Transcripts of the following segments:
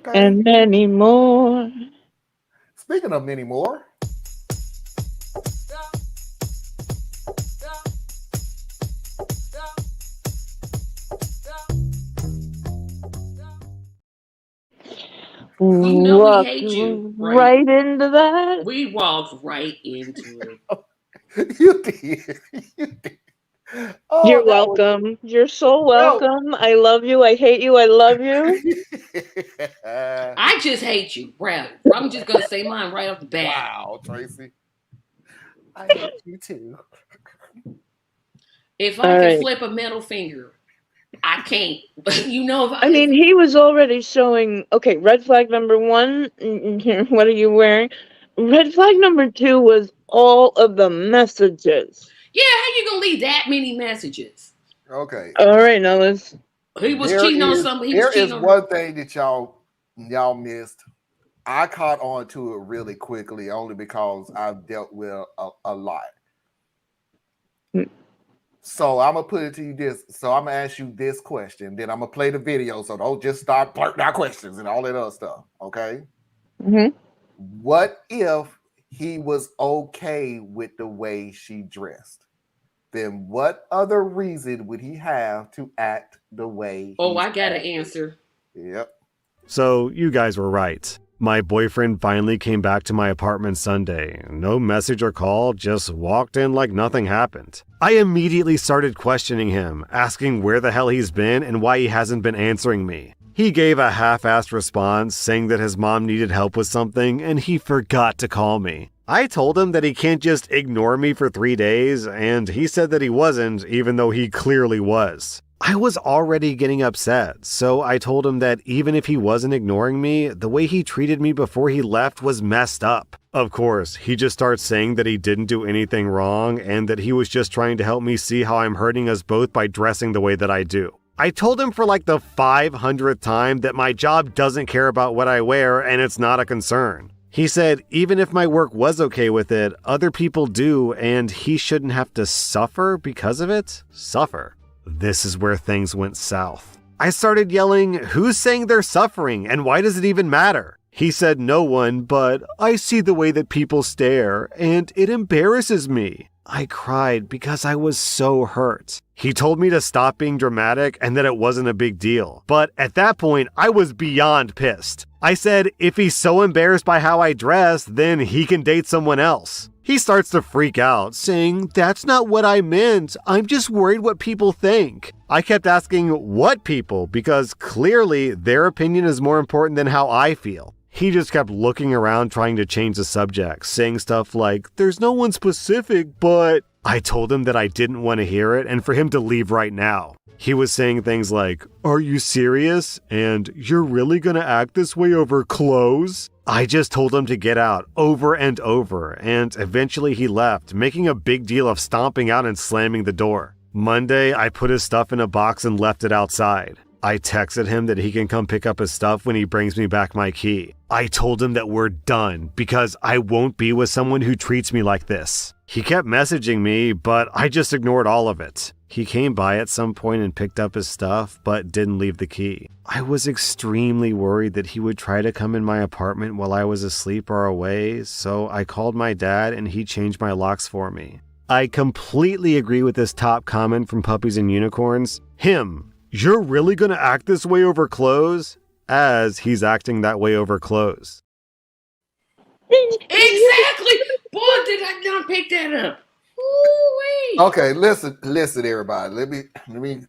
Okay. And many more. Speaking of many more, You know we Walked hate you, right? right into that. We walked right into it. you did. You did. Oh, You're that was welcome. You're so that. welcome. I love you. I hate you. I love you. I just hate you, bro. I'm just gonna say mine right off the bat. Wow, Tracy. I hate you too. If I All can right. flip a middle finger, I can't. But you know, I mean, he was already showing. Okay, red flag number one. What are you wearing? Red flag number two was all of the messages. yeah, how you gonna leave that many messages? Okay. All right, now let's. He was There cheating on is something. He was there cheating is on her. one thing that y'all missed. I caught on to it really quickly only because I've dealt with a lot. So I'm gonna put it to you this. So I'm gonna ask you this question. Then I'm gonna play the video. So don't just start blurting out questions and all that other stuff. Okay. Mm-hmm. What if he was okay with the way she dressed? Then what other reason would he have to act the way Oh, he's I got an acting? answer. Yep. So, you guys were right. My boyfriend finally came back to my apartment Sunday. No message or call, just walked in like nothing happened. I immediately started questioning him, asking where the hell he's been and why he hasn't been answering me. He gave a half-assed response, saying that his mom needed help with something and he forgot to call me. I told him that he can't just ignore me for 3 days, and he said that he wasn't, even though he clearly was. I was already getting upset, so I told him that even if he wasn't ignoring me, the way he treated me before he left was messed up. Of course, he just starts saying that he didn't do anything wrong and that he was just trying to help me see how I'm hurting us both by dressing the way that I do. I told him for like the 500th time that my job doesn't care about what I wear and it's not a concern. He said even if my work was okay with it, other people do and he shouldn't have to suffer because of it? Suffer. This is where things went south. I started yelling, "Who's saying they're suffering and why does it even matter?" He said no one, but I see the way that people stare and it embarrasses me. I cried because I was so hurt. He told me to stop being dramatic and that it wasn't a big deal. But at that point, I was beyond pissed. I said, if he's so embarrassed by how I dress, then he can date someone else. He starts to freak out, saying, "That's not what I meant. I'm just worried what people think." I kept asking, what people? Because clearly their opinion is more important than how I feel. He just kept looking around trying to change the subject, saying stuff like, "There's no one specific, but..." I told him that I didn't want to hear it and for him to leave right now. He was saying things like, "Are you serious? And you're really gonna act this way over clothes?" I just told him to get out over and over, and eventually he left, making a big deal of stomping out and slamming the door. Monday, I put his stuff in a box and left it outside. I texted him that he can come pick up his stuff when he brings me back my key. I told him that we're done because I won't be with someone who treats me like this. He kept messaging me, but I just ignored all of it. He came by at some point and picked up his stuff, but didn't leave the key. I was extremely worried that he would try to come in my apartment while I was asleep or away, so I called my dad and he changed my locks for me. I completely agree with this top comment from Puppies and Unicorns. Him. You're really gonna act this way over clothes? As he's acting that way over clothes. Exactly. Boy, did I not pick that up. Ooh-wee. Okay, listen, everybody. Let me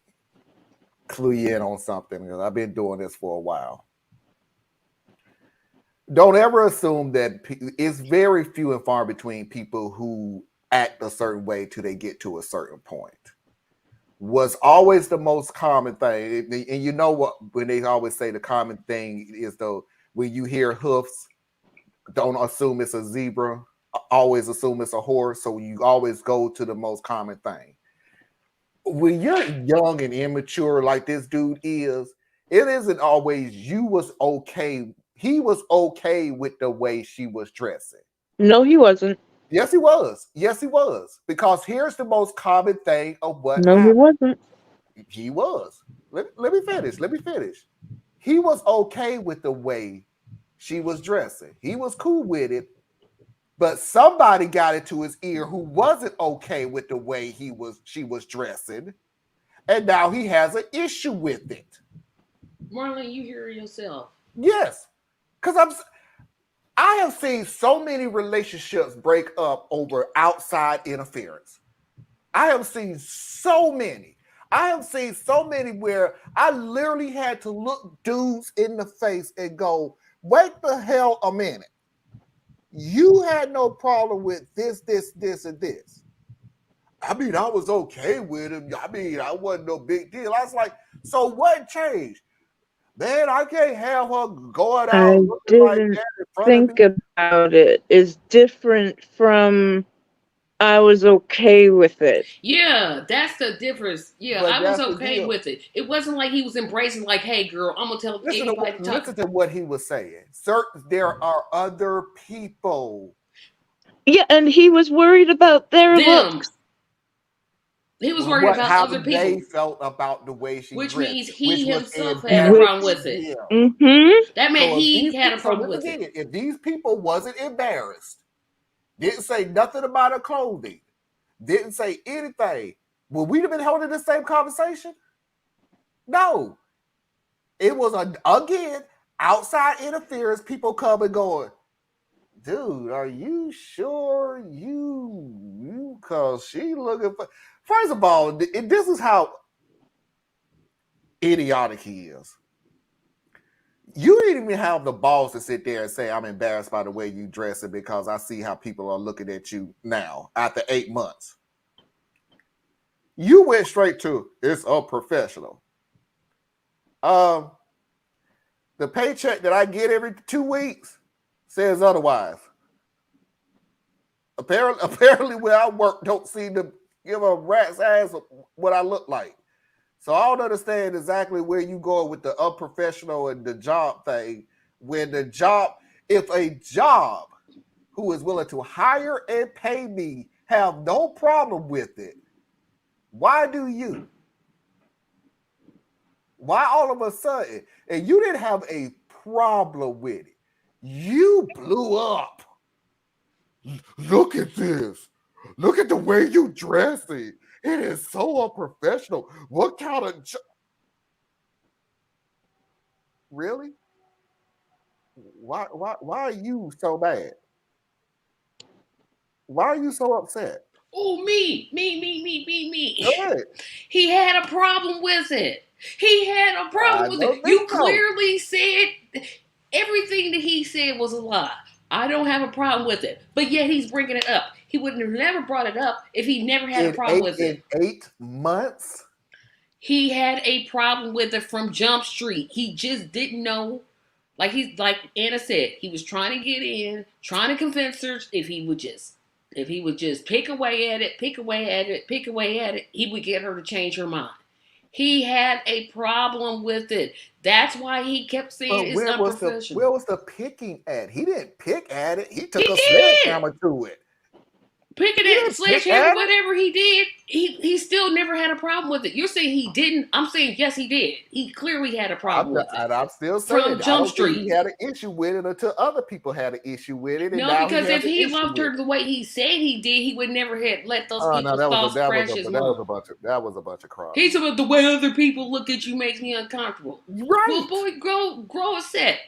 clue you in on something because I've been doing this for a while. Don't ever assume that it's very few and far between people who act a certain way till they get to a certain point. Was always the most common thing, and you know what? When they always say the common thing is though, when you hear hoofs, don't assume it's a zebra. Always assume it's a horse. So you always go to the most common thing. When you're young and immature like this dude is, it isn't always you was okay. He was okay with the way she was dressing. No, he wasn't. Yes, he was. Yes, he was. Because here's the most common thing of what No, he happened. wasn't. He was. Let me finish. Let me finish. he was okay with the way she was dressing. He was cool with it, but somebody got into his ear who wasn't okay with the way she was dressing, and now he has an issue with it. Marlon, you hear yourself. Yes, because I have seen so many relationships break up over outside interference. I have seen so many. I have seen so many where I literally had to look dudes in the face and go, wait the hell a minute. You had no problem with this, and this. I mean, I was okay with him. I mean, I wasn't no big deal. I was like, so what changed? Man, I can't have her going I out looking like didn't that in front of me. think about it is different from I was okay with it. Yeah, that's the difference. Yeah, But I was that's the okay deal. with it. It wasn't like he was embracing, like, "Hey, girl, I'm gonna tell anybody to talk." Listen to what he was saying. There are other people. Yeah, and he was worried about their Them. looks. He was worried about How other they people, felt about the way she which dressed, means which he was himself had a problem embarrassing Which, with it. him. That meant So he had a so problem this with it. again, if these people wasn't embarrassed, didn't say nothing about her clothing, didn't say anything, would we have been holding the same conversation? No. It was again outside interference. People come and going, dude, are you sure you? Because she looking for. First of all, this is how idiotic he is. You didn't even have the balls to sit there and say, I'm embarrassed by the way you dress it because I see how people are looking at you now after 8 months. You went straight to it's unprofessional. Um, the paycheck that I get every 2 weeks says otherwise. Apparently, where I work don't seem to give a rat's ass what I look like. So I don't understand exactly where you going with the unprofessional and the job thing. When the job, if a job who is willing to hire and pay me have no problem with it, why do you? Why all of a sudden? And you didn't have a problem with it. You blew up. Look at this. Look at the way you dress it. It is so unprofessional. What kind of really? Why are you so bad? Why are you so upset? Oh, me. Good. He had a problem with it. He had a I problem with it. don't think You so. clearly said everything that he said was a lie. I don't have a problem with it. But yet he's bringing it up. He would have never brought it up if he never had a problem with In it. 8 months? He had a problem with it from Jump Street. He just didn't know. Like Anna said, he was trying to get in, trying to convince her if he would just pick away at it, he would get her to change her mind. He had a problem with it. That's why he kept saying But it's unprofessional. where was the picking at? He didn't pick at it. He He took a did. sledgehammer to it. Picking He at didn't pick sledgehammer, at it. whatever he did, he still never had a problem with it. You're saying he didn't. I'm saying yes, he did. He clearly had a problem with it I'm still from saying I Jump don't think he Street. had an issue with it until other people had an issue with it, and No, now he because has if an he issue loved with her it. the way he said he did, he would never have let those Oh no, people's thoughts crash his mind. that was a bunch of crap. He's about the way other people look at you makes me uncomfortable. Well, Right. boy, grow a set,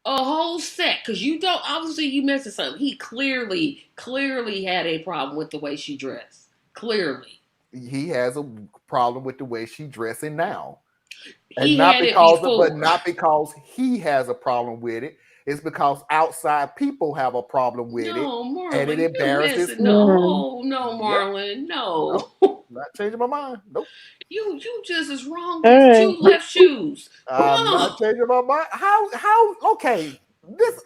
a whole set, because you don't. Obviously, you missing something. He clearly had a problem with the way she dressed. Clearly, He has a problem with the way she dressing now. And he had it before. not because he has a problem with it. It's because outside people have a problem with it, No, and it Marlon, you're embarrasses missing. him. Mm. No, Yep. Marlon, Nope. no. Not changing my mind. Nope. You just as wrong All as right. two left shoes. I'm not No. changing my mind. How okay.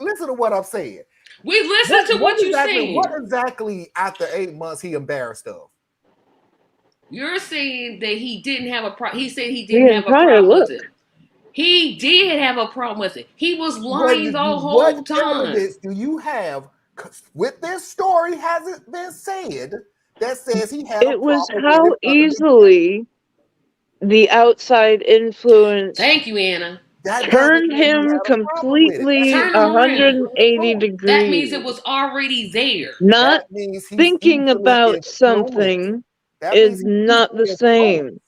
Listen to what I'm saying. We listened to what you What saying. exactly after 8 months he embarrassed of? You're saying that he didn't have a problem. He said he didn't The have a entire problem with look. it. He did have a problem with it. He was lying the What whole time. evidence do you have with this story hasn't been said that says he had a It was problem with how it from the beginning? easily the outside influence Thank you, Anna. That doesn't turned mean you him had a problem with it. That completely Turn means him around. 180 That means it degrees. was already there. Not that means he's thinking easily about influenced. something That means is he's not the easily influenced. same.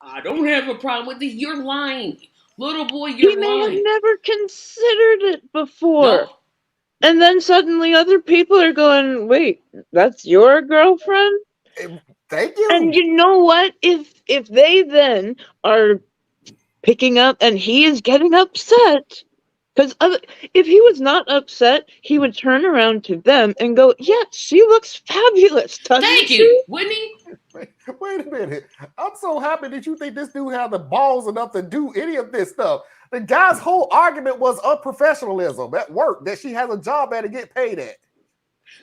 I don't have a problem with this. You're lying. Little boy, He you're may have lying. never considered it before. Nope. And then suddenly other people are going, wait, that's your girlfriend? Thank And you. you know what? If they then are picking up and he is getting upset, because if he was not upset, he would turn around to them and go, yeah, she looks fabulous, doesn't Thank you. she? Wouldn't he? Wait a minute. I'm so happy that you think this dude had the balls enough to do any of this stuff. The guy's whole argument was unprofessionalism at work, that she has a job at and get paid at.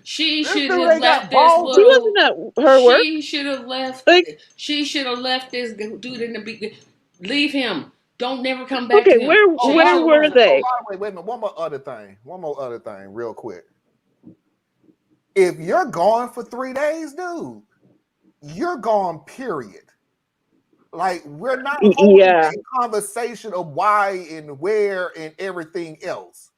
She This should dude have ain't left got this balls. She little. wasn't at her work. She should have left. Like, She should have left this dude in the beginning. Leave him. Don't never come back okay, to him. Oh, Change where your were mind. they? wait a minute. One more other thing, real quick. If you're gone for 3 days, dude, you're gone, period. Like, we're not holding Yeah. a conversation of why and where and everything else.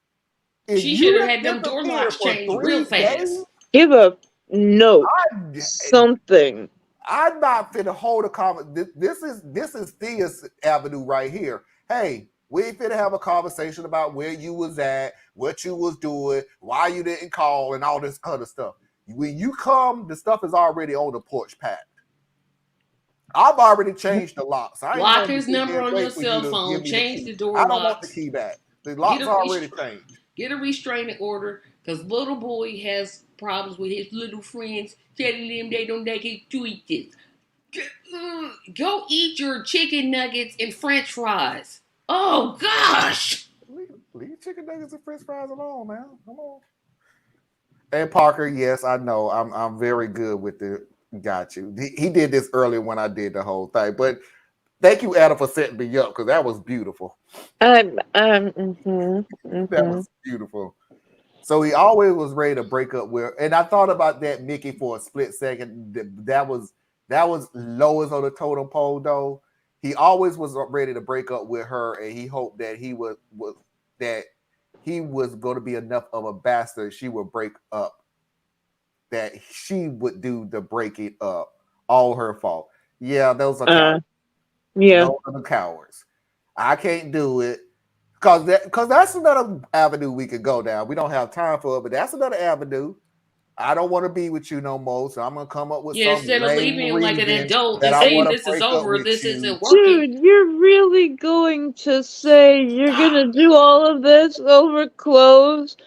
If She should you have done had them door disappeared locks for changed real 3 days, fast. Give a note. I, Something. I'm not finna hold a comment. This is Thea's avenue right here. Hey, we ain't finna have a conversation about where you was at, what you was doing, why you didn't call, and all this other stuff. When you come, the stuff is already on the porch packed. I've already changed the locks. I ain't Block gonna his sit number there and on your wait for you cell to give phone. me the Change key. the door I don't want the locks. key back. The Get locks a already changed. get a restraining order because little boy has problems with his little friends telling them they don't like his tweets. Go eat your chicken nuggets and French fries. Oh gosh. Leave chicken nuggets and French fries alone, man. Come on. And Parker, yes, I know. I'm very good with the got you. He did this earlier when I did the whole thing. But thank you, Adam, for setting me up because that was beautiful. That was beautiful. So he always was ready to break up with, and I thought about that Mickey for a split second. That was lowest on the totem pole, though. He always was ready to break up with her, and he hoped that he was going to be enough of a bastard. She would break up. That she would do the breaking up. All her fault. Yeah, those are cowards. Yeah. Those are the cowards. I can't do it. Because that's another avenue we could go down. We don't have time for it, but that's another avenue. I don't want to be with you no more, so I'm gonna come up with Yeah, some instead of lame leaving him like an reason adult that and I saying want to this is break up over, with this you. isn't working. Dude, you're really going to say you're Stop. gonna do all of this over clothes?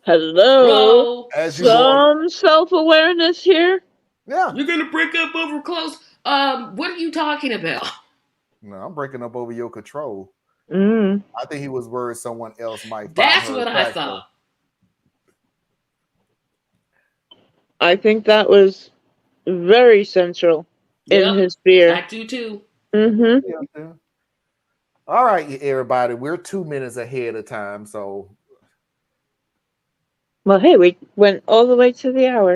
Hello? Bro, As you go, Some self-awareness here? yeah. you're gonna break up over clothes. What are you talking about? No, I'm breaking up over your control. Mm. I think he was worried someone else might find That's her what I attractive. thought. I think that was very central in Yep, his fear. I do too. Mm-hmm. Yeah. All right, everybody. We're 2 minutes ahead of time, so Well, hey, we went all the way to the hour.